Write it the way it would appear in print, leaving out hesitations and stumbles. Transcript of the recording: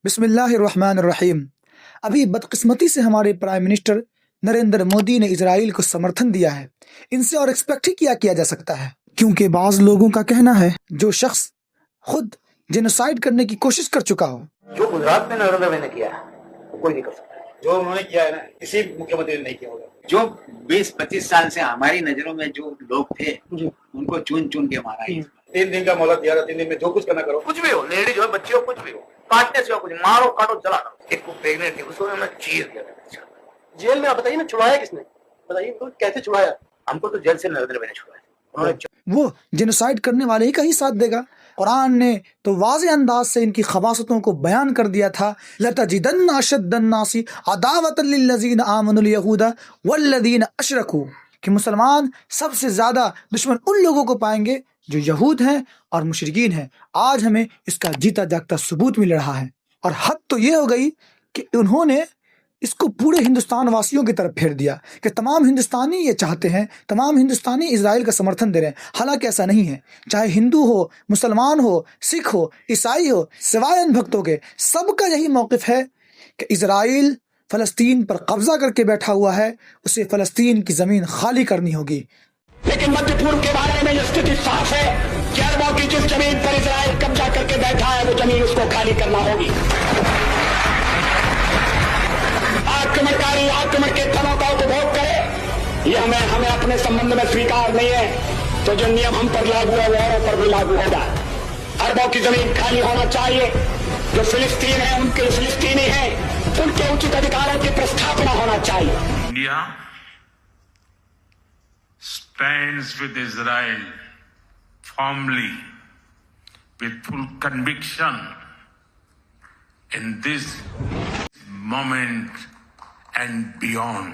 बिस्मिल्लाहिर्रहमानिर्रहीम। अभी बदकिस्मती से हमारे प्राइम मिनिस्टर नरेंद्र मोदी ने इजराइल को समर्थन दिया है। इनसे और एक्सपेक्ट ही किया जा सकता है, क्योंकि बाज लोगों का कहना है जो शख्स खुद जेनोसाइड करने की कोशिश कर चुका हो। जो गुजरात में नरेंद्र भाई ने किया है वो कोई नहीं कर सकता। जो उन्होंने किया है ना, किसी मुख्यमंत्री ने नहीं किया होगा। जो 20-25 साल से हमारी नजरों में जो लोग थे उनको चुन चुन के मारा है। 3 दिन का मोहलत दिया था, 3 दिन में जो कुछ करना करो। कुछ भी हो, लेडीज हो, बच्चे हो, कुछ भी हो, काटने से हो, कुछ मारो काटो जला दो। एक को प्रेग्नेंट थी, उसको मैं चीज दिया था जेल में। आप बताइए ना, छुड़ाया किसने? बताइए तो, कैसे छुड़ाया? हमको तो जेल से नरेंद्र भाई ने छुड़ाया। उन्होंने वो जेनोसाइड करने वाले ही का ही साथ देगा। कुरान ने तो वाज़े अंदाज से इनकी खबासतों को बयान कर दिया था। लतजिदन्ना अशद्दन्नासी अदावतन लिल्लज़ीना आमनुल यहूदा वल्लज़ीना अशरकू, कि मुसलमान सबसे ज़्यादा दुश्मन उन लोगों को पाएंगे जो यहूद हैं और मुशरिकीन हैं। आज हमें इसका जीता जागता सबूत मिल रहा है। और हद तो ये हो गई कि उन्होंने इसको पूरे हिंदुस्तान वासियों की तरफ फेर दिया कि तमाम हिंदुस्तानी ये चाहते हैं, तमाम हिंदुस्तानी इजराइल का समर्थन दे रहे हैं। हालांकि ऐसा नहीं है। चाहे हिंदू हो, मुसलमान हो, सिख हो, ईसाई हो, सिवाय इन भक्तों के, सबका यही मौक़िफ़ है कि इजराइल फ़लस्तीन पर कब्जा करके बैठा हुआ है, उसे फ़लस्तीन की ज़मीन खाली करनी होगी। लेकिन मध्य पूर्व के बारे में यह स्थिति साफ है कि अरबों की जिस जमीन पर इजराइल कब्जा करके बैठा है वो जमीन उसको खाली करना होगी। आक्रमणकारी आक्रमण के फलों का उपभोग करे, ये हमें अपने संबंध में स्वीकार नहीं है। तो जो नियम हम पर लागू है वो औरों पर भी लागू होगा। अरबों की जमीन खाली होना चाहिए। जो फिलिस्तीन है उनके फिलिस्तीनी है, उनके उचित अधिकारों की प्रस्थापना होना चाहिए। India stands with Israel firmly, with full conviction in this moment and beyond.